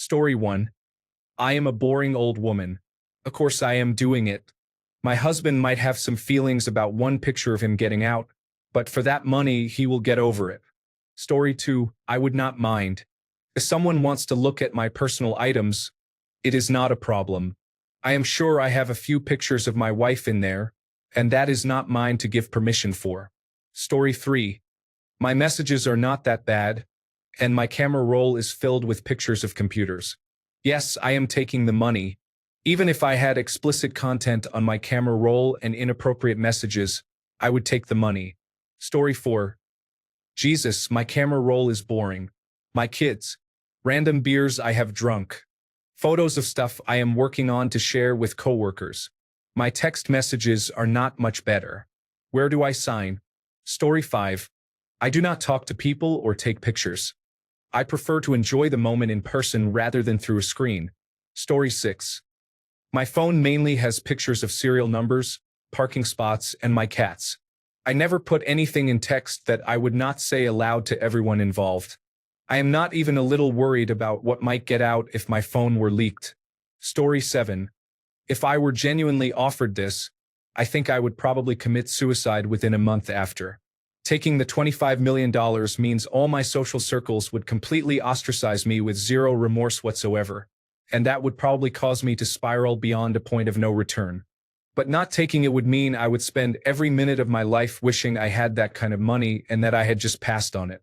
Story 1. I am a boring old woman. Of course I am doing it. My husband might have some feelings about one picture of him getting out, but for that money he will get over it. Story 2. I would not mind. If someone wants to look at my personal items, it is not a problem. I am sure I have a few pictures of my wife in there, and that is not mine to give permission for. Story 3. My messages are not that bad, and my camera roll is filled with pictures of computers. Yes, I am taking the money. Even if I had explicit content on my camera roll and inappropriate messages, I would take the money. Story 4. Jesus, my camera roll is boring. My kids. Random beers I have drunk. Photos of stuff I am working on to share with coworkers. My text messages are not much better. Where do I sign? Story 5. I do not talk to people or take pictures. I prefer to enjoy the moment in person rather than through a screen. Story 6. My phone mainly has pictures of serial numbers, parking spots, and my cats. I never put anything in text that I would not say aloud to everyone involved. I am not even a little worried about what might get out if my phone were leaked. Story 7. If I were genuinely offered this, I think I would probably commit suicide within a month after. Taking the $25 million means all my social circles would completely ostracize me with zero remorse whatsoever, and that would probably cause me to spiral beyond a point of no return. But not taking it would mean I would spend every minute of my life wishing I had that kind of money and that I had just passed on it.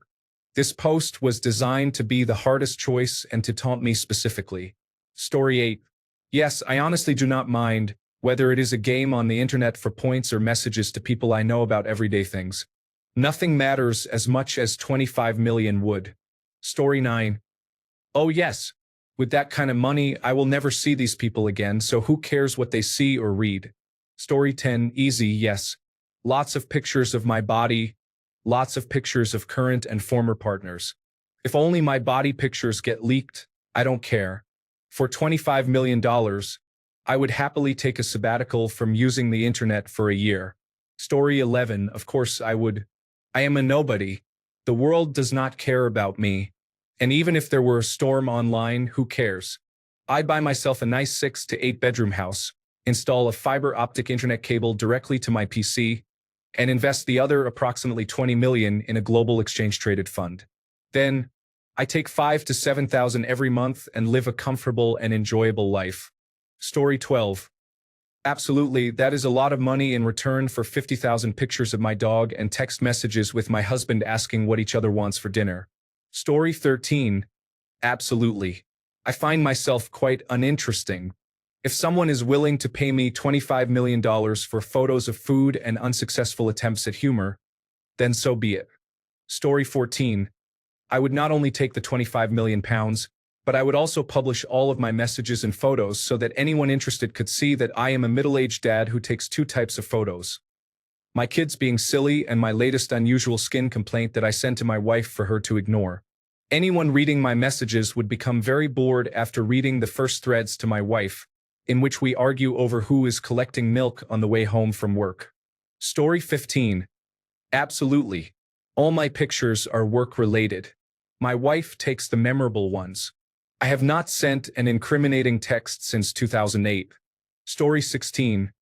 This post was designed to be the hardest choice and to taunt me specifically. Story 8. Yes, I honestly do not mind, whether it is a game on the internet for points or messages to people I know about everyday things. Nothing matters as much as 25 million would. Story 9. Oh yes, with that kind of money, I will never see these people again, so who cares what they see or read? Story 10. Easy, yes. Lots of pictures of my body, lots of pictures of current and former partners. If only my body pictures get leaked, I don't care. For $25 million, I would happily take a sabbatical from using the internet for a year. Story 11. Of course I would. I am a nobody. The world does not care about me. And even if there were a storm online, who cares? I'd buy myself a nice 6 to 8 bedroom house, install a fiber optic internet cable directly to my PC, and invest the other approximately 20 million in a global exchange traded fund. Then, I take 5 to 7,000 every month and live a comfortable and enjoyable life. Story 12. Absolutely, that is a lot of money in return for 50,000 pictures of my dog and text messages with my husband asking what each other wants for dinner. Story 13. Absolutely. I find myself quite uninteresting. If someone is willing to pay me $25 million for photos of food and unsuccessful attempts at humor, then so be it. Story 14. I would not only take the £25 million, but I would also publish all of my messages and photos so that anyone interested could see that I am a middle-aged dad who takes 2 types of photos. My kids being silly and my latest unusual skin complaint that I sent to my wife for her to ignore. Anyone reading my messages would become very bored after reading the first threads to my wife, in which we argue over who is collecting milk on the way home from work. Story 15. Absolutely. All my pictures are work-related. My wife takes the memorable ones. I have not sent an incriminating text since 2008. Story 16.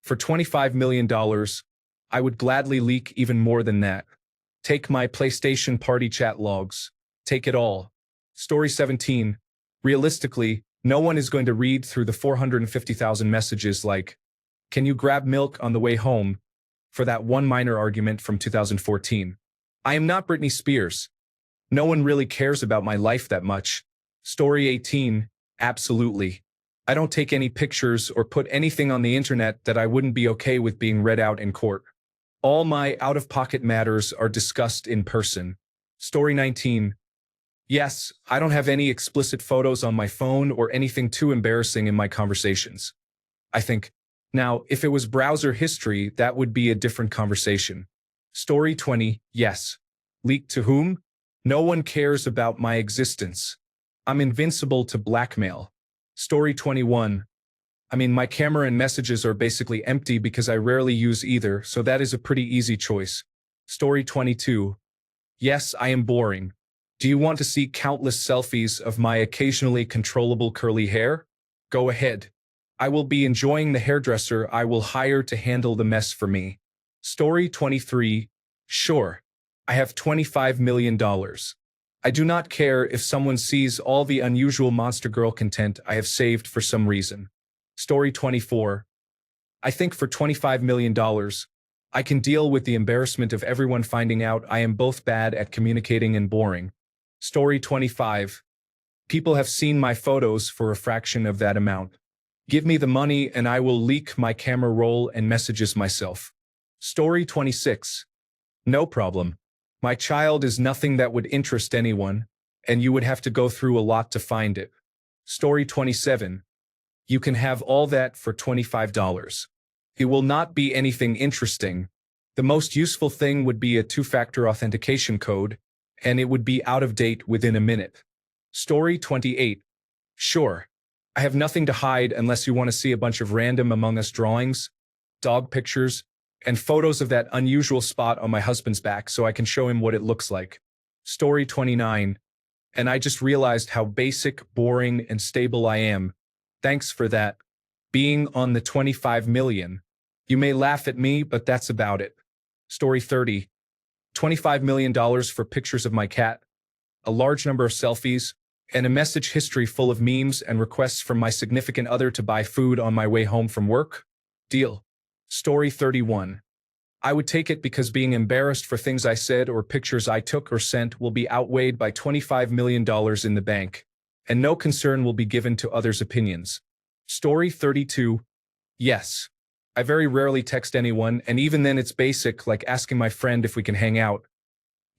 For $25 million, I would gladly leak even more than that. Take my PlayStation party chat logs. Take it all. Story 17. Realistically, no one is going to read through the 450,000 messages like, "Can you grab milk on the way home?" for that one minor argument from 2014. I am not Britney Spears. No one really cares about my life that much. Story 18. Absolutely. I don't take any pictures or put anything on the internet that I wouldn't be okay with being read out in court. All my out-of-pocket matters are discussed in person. Story 19. Yes, I don't have any explicit photos on my phone or anything too embarrassing in my conversations. I think, now, if it was browser history, that would be a different conversation. Story 20. Yes. Leaked to whom? No one cares about my existence. I'm invincible to blackmail. Story 21. I mean, my camera and messages are basically empty because I rarely use either, so that is a pretty easy choice. Story 22. Yes, I am boring. Do you want to see countless selfies of my occasionally controllable curly hair? Go ahead. I will be enjoying the hairdresser I will hire to handle the mess for me. Story 23. Sure. I have $25 million. I do not care if someone sees all the unusual Monster Girl content I have saved for some reason. Story 24. I think for $25 million, I can deal with the embarrassment of everyone finding out I am both bad at communicating and boring. Story 25. People have seen my photos for a fraction of that amount. Give me the money and I will leak my camera roll and messages myself. Story 26. No problem. My child is nothing that would interest anyone, and you would have to go through a lot to find it. Story 27. You can have all that for $25. It will not be anything interesting. The most useful thing would be a two-factor authentication code, and it would be out of date within a minute. Story 28. Sure. I have nothing to hide unless you want to see a bunch of random Among Us drawings, dog pictures, and photos of that unusual spot on my husband's back so I can show him what it looks like. Story 29. And I just realized how basic, boring, and stable I am. Thanks for that. Being on the 25 million. You may laugh at me, but that's about it. Story 30. $25 million for pictures of my cat, a large number of selfies, and a message history full of memes and requests from my significant other to buy food on my way home from work? Deal. Story 31. I would take it because being embarrassed for things I said or pictures I took or sent will be outweighed by $25 million in the bank, and no concern will be given to others' opinions. Story 32. Yes. I very rarely text anyone, and even then it's basic, like asking my friend if we can hang out.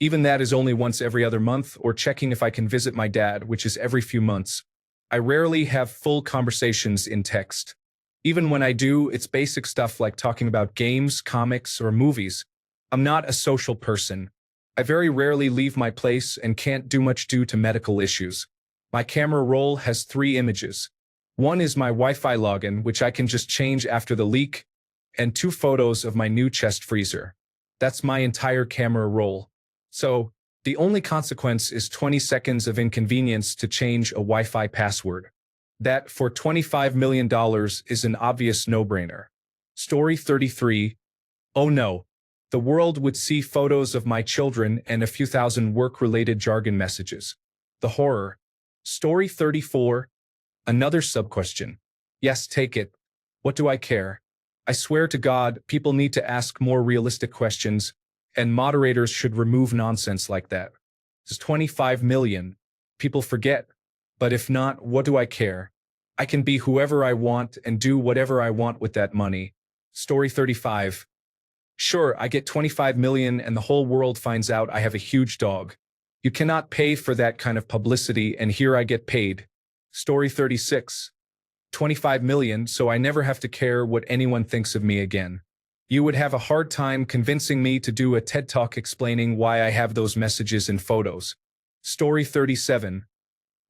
Even that is only once every other month, or checking if I can visit my dad, which is every few months. I rarely have full conversations in text. Even when I do, it's basic stuff like talking about games, comics, or movies. I'm not a social person. I very rarely leave my place and can't do much due to medical issues. My camera roll has 3 images. One is my Wi-Fi login, which I can just change after the leak, and 2 photos of my new chest freezer. That's my entire camera roll. So, the only consequence is 20 seconds of inconvenience to change a Wi-Fi password. That, for $25 million, is an obvious no-brainer. Story 33. Oh no. The world would see photos of my children and a few thousand work-related jargon messages. The horror. Story 34. Another sub-question. Yes, take it. What do I care? I swear to God, people need to ask more realistic questions, and moderators should remove nonsense like that. It's 25 million. People forget. But if not, what do I care? I can be whoever I want and do whatever I want with that money. Story 35. Sure, I get 25 million and the whole world finds out I have a huge dog. You cannot pay for that kind of publicity, and here I get paid. Story 36. 25 million, so I never have to care what anyone thinks of me again. You would have a hard time convincing me to do a TED Talk explaining why I have those messages and photos. Story 37.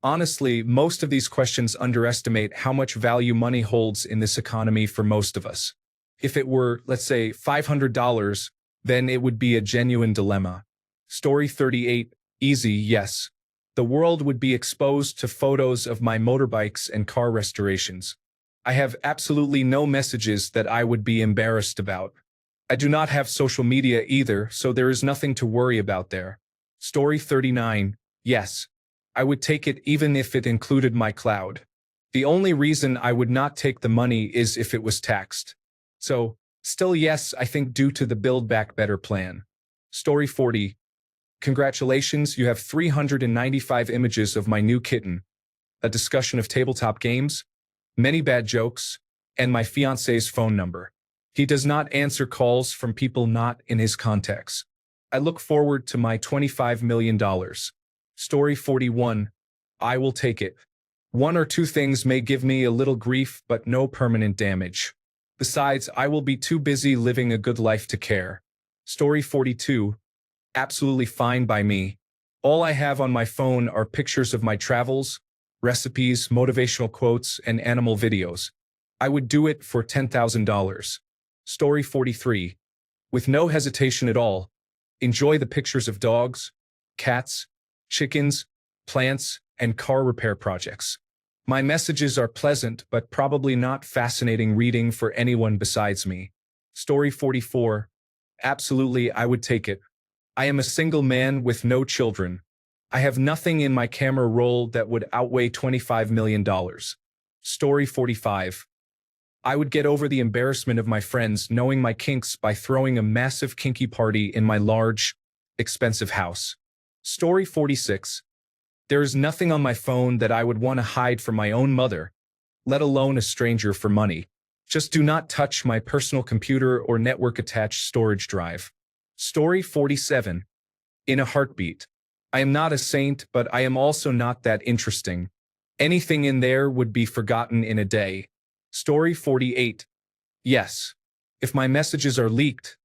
Honestly, most of these questions underestimate how much value money holds in this economy for most of us. If it were, let's say, $500, then it would be a genuine dilemma. Story 38. Easy, yes. The world would be exposed to photos of my motorbikes and car restorations. I have absolutely no messages that I would be embarrassed about. I do not have social media either, so there is nothing to worry about there. Story 39. Yes. I would take it even if it included my cloud. The only reason I would not take the money is if it was taxed. So, still yes, I think due to the Build Back Better plan. Story 40. Congratulations, you have 395 images of my new kitten, a discussion of tabletop games, many bad jokes, and my fiancé's phone number. He does not answer calls from people not in his contacts. I look forward to my $25 million. Story 41. I will take it. 1 or 2 things may give me a little grief, but no permanent damage. Besides, I will be too busy living a good life to care. Story 42. Absolutely fine by me. All I have on my phone are pictures of my travels, recipes, motivational quotes, and animal videos. I would do it for $10,000. Story 43. With no hesitation at all, enjoy the pictures of dogs, cats, chickens, plants, and car repair projects. My messages are pleasant but probably not fascinating reading for anyone besides me. Story 44. Absolutely, I would take it. I am a single man with no children. I have nothing in my camera roll that would outweigh $25 million. Story 45. I would get over the embarrassment of my friends knowing my kinks by throwing a massive kinky party in my large, expensive house. Story 46. There is nothing on my phone that I would want to hide from my own mother, let alone a stranger for money. Just do not touch my personal computer or network-attached storage drive. Story 47. In a heartbeat. I am not a saint, but I am also not that interesting. Anything in there would be forgotten in a day. Story 48. Yes. If my messages are leaked,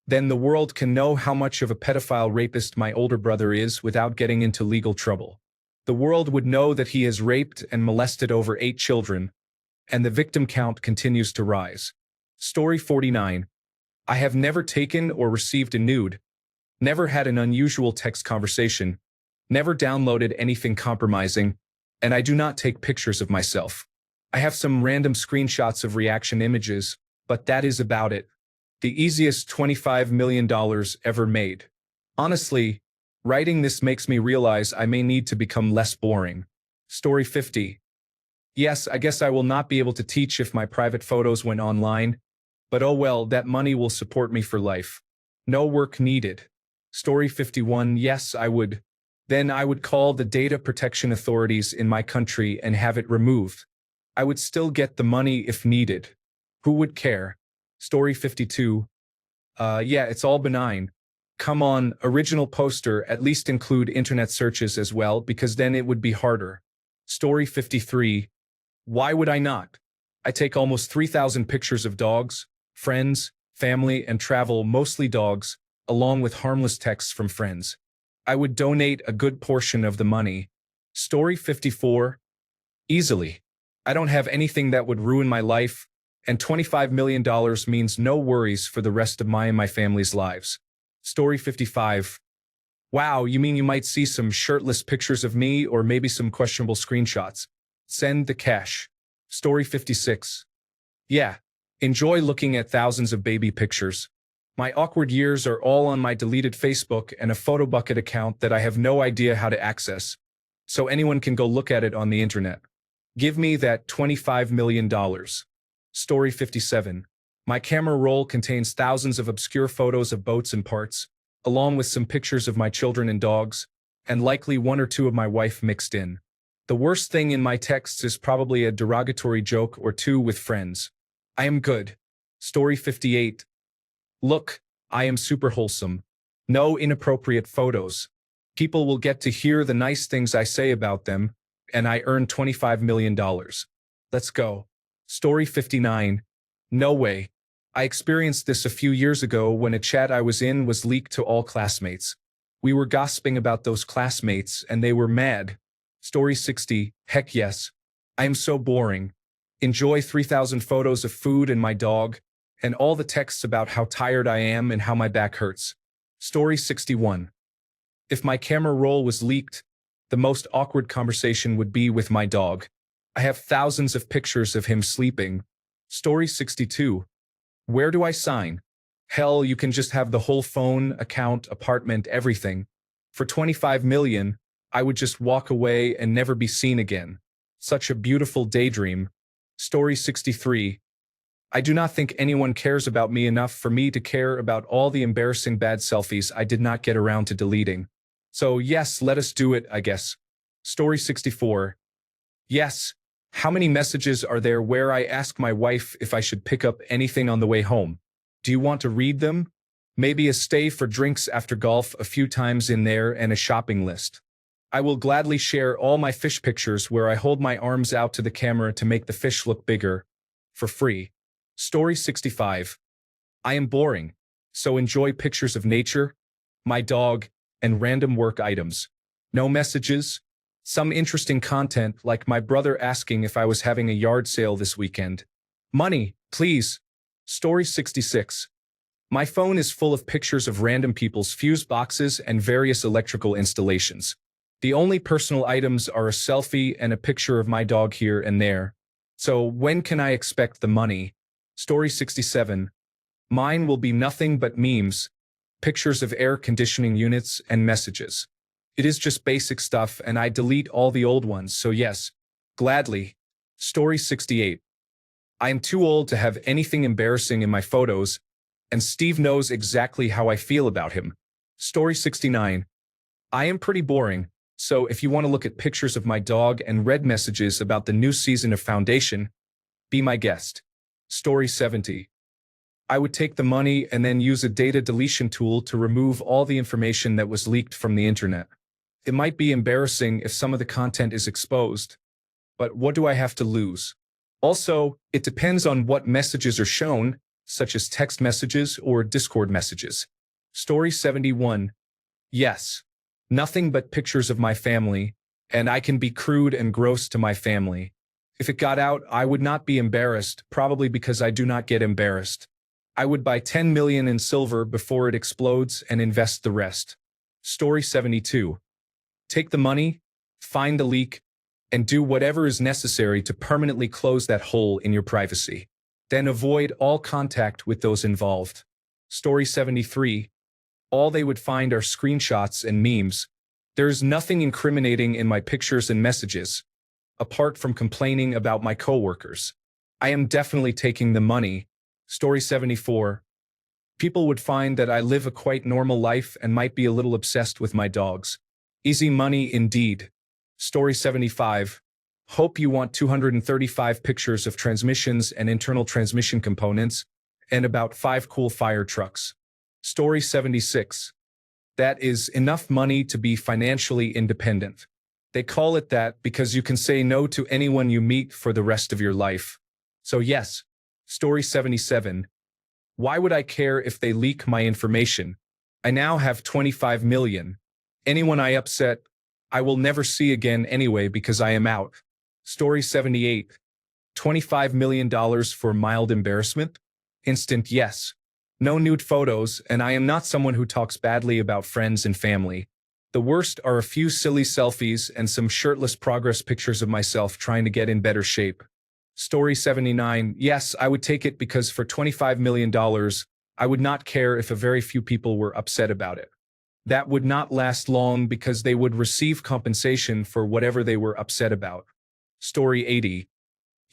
then the world can know how much of a pedophile rapist my older brother is without getting into legal trouble. The world would know that he has raped and molested over 8 children, and the victim count continues to rise. Story 49. I have never taken or received a nude, never had an unusual text conversation, never downloaded anything compromising, and I do not take pictures of myself. I have some random screenshots of reaction images, but that is about it. The easiest $25 million ever made. Honestly, writing this makes me realize I may need to become less boring. Story 50. Yes, I guess I will not be able to teach if my private photos went online, but oh well, that money will support me for life. No work needed. Story 51. Yes, I would. Then I would call the data protection authorities in my country and have it removed. I would still get the money if needed. Who would care? Story 52. Yeah, it's all benign. Come on, original poster, at least include internet searches as well, because then it would be harder. Story 53. Why would I not? I take almost 3,000 pictures of dogs, friends, family, and travel, mostly dogs, along with harmless texts from friends. I would donate a good portion of the money. Story 54. Easily. I don't have anything that would ruin my life, and $25 million means no worries for the rest of my and my family's lives. Story 55. Wow, you mean you might see some shirtless pictures of me or maybe some questionable screenshots? Send the cash. Story 56. Yeah, enjoy looking at thousands of baby pictures. My awkward years are all on my deleted Facebook and a photo bucket account that I have no idea how to access, so anyone can go look at it on the internet. Give me that $25 million. Story 57. My camera roll contains thousands of obscure photos of boats and parts, along with some pictures of my children and dogs, and likely 1 or 2 of my wife mixed in. The worst thing in my texts is probably a derogatory joke or 2 with friends. I am good. Story 58. Look, I am super wholesome. No inappropriate photos. People will get to hear the nice things I say about them, and I earn $25 million. Let's go. Story 59. No way. I experienced this a few years ago when a chat I was in was leaked to all classmates. We were gossiping about those classmates and they were mad. Story 60. Heck yes. I am so boring. Enjoy 3,000 photos of food and my dog, and all the texts about how tired I am and how my back hurts. Story 61. If my camera roll was leaked, the most awkward conversation would be with my dog. I have thousands of pictures of him sleeping. Story 62. Where do I sign? Hell, you can just have the whole phone, account, apartment, everything. For $25 million, I would just walk away and never be seen again. Such a beautiful daydream. Story 63. I do not think anyone cares about me enough for me to care about all the embarrassing bad selfies I did not get around to deleting. So yes, let us do it, I guess. Story 64. Yes. How many messages are there where I ask my wife if I should pick up anything on the way home? Do you want to read them? Maybe a stay for drinks after golf a few times in there and a shopping list. I will gladly share all my fish pictures where I hold my arms out to the camera to make the fish look bigger, for free. Story 65. I am boring, so enjoy pictures of nature, my dog, and random work items. No messages. Some interesting content like my brother asking if I was having a yard sale this weekend. Money, please. Story 66. My phone is full of pictures of random people's fuse boxes and various electrical installations. The only personal items are a selfie and a picture of my dog here and there. So when can I expect the money? Story 67. Mine will be nothing but memes, pictures of air conditioning units, and messages. It is just basic stuff, and I delete all the old ones, so yes, gladly. Story 68. I am too old to have anything embarrassing in my photos, and Steve knows exactly how I feel about him. Story 69. I am pretty boring, so if you want to look at pictures of my dog and read messages about the new season of Foundation, be my guest. Story 70. I would take the money and then use a data deletion tool to remove all the information that was leaked from the internet. It might be embarrassing if some of the content is exposed, but what do I have to lose? Also, it depends on what messages are shown, such as text messages or Discord messages. Story 71. Yes. Nothing but pictures of my family, and I can be crude and gross to my family. If it got out, I would not be embarrassed, probably because I do not get embarrassed. I would buy 10 million in silver before it explodes and invest the rest. Story 72. Take the money, find the leak, and do whatever is necessary to permanently close that hole in your privacy. Then avoid all contact with those involved. Story 73. All they would find are screenshots and memes. There is nothing incriminating in my pictures and messages, apart from complaining about my coworkers. I am definitely taking the money. Story 74. People would find that I live a quite normal life and might be a little obsessed with my dogs. Easy money indeed. Story 75. Hope you want 235 pictures of transmissions and internal transmission components, and about 5 cool fire trucks. Story 76. That is enough money to be financially independent. They call it that because you can say no to anyone you meet for the rest of your life. So yes. Story 77. Why would I care if they leak my information? I now have 25 million. Anyone I upset, I will never see again anyway because I am out. Story 78. $25 million for mild embarrassment? Instant yes. No nude photos, and I am not someone who talks badly about friends and family. The worst are a few silly selfies and some shirtless progress pictures of myself trying to get in better shape. Story 79. Yes, I would take it because for $25 million, I would not care if a very few people were upset about it. That would not last long because they would receive compensation for whatever they were upset about. Story 80.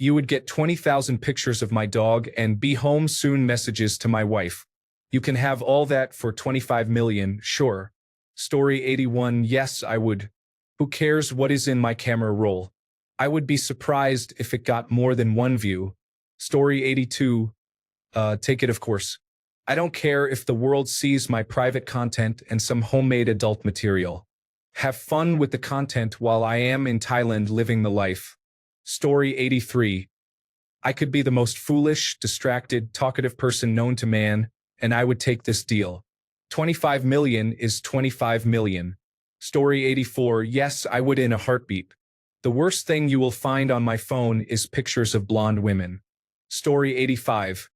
You would get 20,000 pictures of my dog and be home soon messages to my wife. You can have all that for 25 million, sure. Story 81. Yes, I would. Who cares what is in my camera roll? I would be surprised if it got more than one view. Story 82. Take it of course. I don't care if the world sees my private content and some homemade adult material. Have fun with the content while I am in Thailand living the life. Story 83. I could be the most foolish, distracted, talkative person known to man, and I would take this deal. 25 million is 25 million. Story 84. Yes, I would in a heartbeat. The worst thing you will find on my phone is pictures of blonde women. Story 85.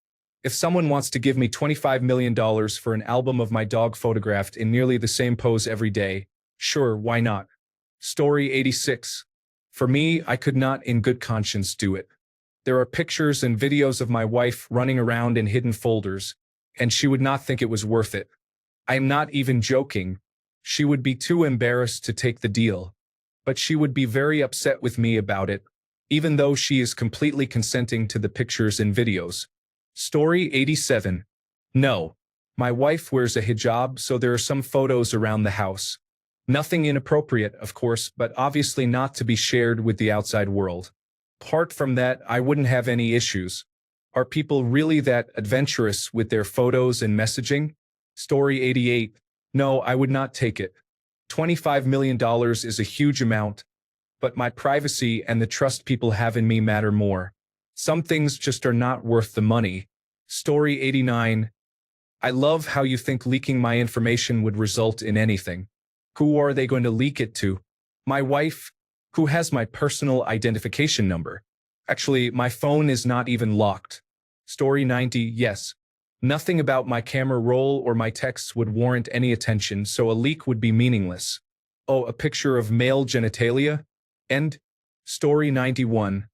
If someone wants to give me $25 million for an album of my dog photographed in nearly the same pose every day, sure, why not? Story 86. For me, I could not in good conscience do it. There are pictures and videos of my wife running around in hidden folders, and she would not think it was worth it. I am not even joking. She would be too embarrassed to take the deal. But she would be very upset with me about it, even though she is completely consenting to the pictures and videos. Story 87. No. My wife wears a hijab, so there are some photos around the house. Nothing inappropriate, of course, but obviously not to be shared with the outside world. Apart from that, I wouldn't have any issues. Are people really that adventurous with their photos and messaging? Story 88. No, I would not take it. $25 million is a huge amount, but my privacy and the trust people have in me matter more. Some things just are not worth the money. Story 89. I love how you think leaking my information would result in anything. Who are they going to leak it to? My wife, who has my personal identification number. Actually, my phone is not even locked. Story 90. Yes. Nothing about my camera roll or my texts would warrant any attention, so a leak would be meaningless. Oh, a picture of male genitalia? End. Story 91.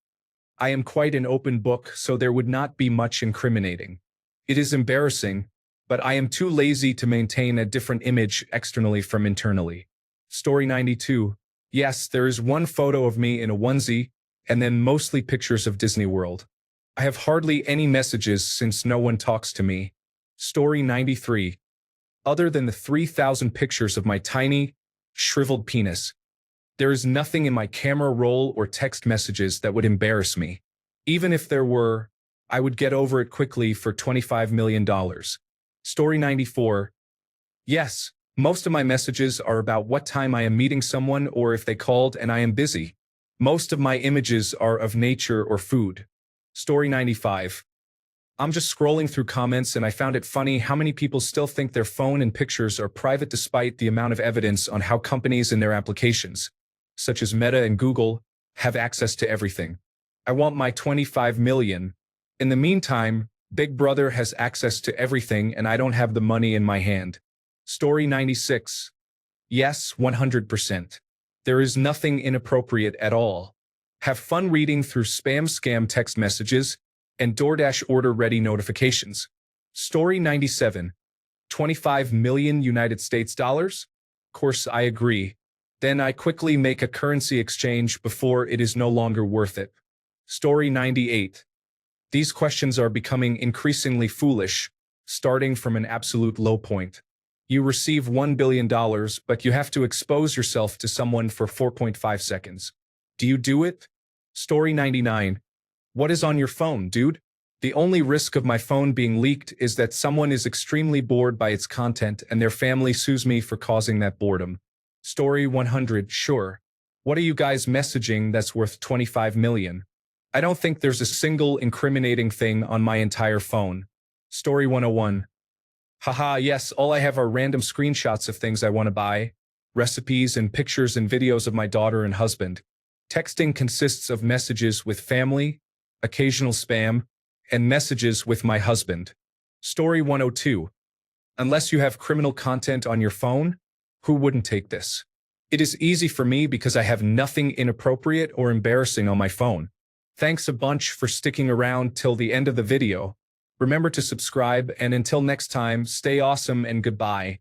I am quite an open book, so there would not be much incriminating. It is embarrassing, but I am too lazy to maintain a different image externally from internally. Story 92. Yes, there is one photo of me in a onesie, and then mostly pictures of Disney World. I have hardly any messages since no one talks to me. Story 93. Other than the 3,000 pictures of my tiny, shriveled penis, there is nothing in my camera roll or text messages that would embarrass me. Even if there were, I would get over it quickly for $25 million. Story 94. Yes, most of my messages are about what time I am meeting someone or if they called and I am busy. Most of my images are of nature or food. Story 95. I'm just scrolling through comments and I found it funny how many people still think their phone and pictures are private despite the amount of evidence on how companies and their applications, such as Meta and Google, have access to everything. I want my 25 million. In the meantime, Big Brother has access to everything and I don't have the money in my hand. Story 96. Yes, 100%. There is nothing inappropriate at all. Have fun reading through spam scam text messages and DoorDash order ready notifications. Story 97. 25 million United States dollars? Course I agree. Then I quickly make a currency exchange before it is no longer worth it. Story 98. These questions are becoming increasingly foolish, starting from an absolute low point. You receive $1 billion, but you have to expose yourself to someone for 4.5 seconds. Do you do it? Story 99. What is on your phone, dude? The only risk of my phone being leaked is that someone is extremely bored by its content and their family sues me for causing that boredom. Story 100. Sure. What are you guys messaging that's worth 25 million? I don't think there's a single incriminating thing on my entire phone. Story 101. Haha, yes, all I have are random screenshots of things I want to buy, recipes and pictures and videos of my daughter and husband. Texting consists of messages with family, occasional spam, and messages with my husband. Story 102. Unless you have criminal content on your phone, who wouldn't take this? It is easy for me because I have nothing inappropriate or embarrassing on my phone. Thanks a bunch for sticking around till the end of the video. Remember to subscribe, and until next time, stay awesome and goodbye.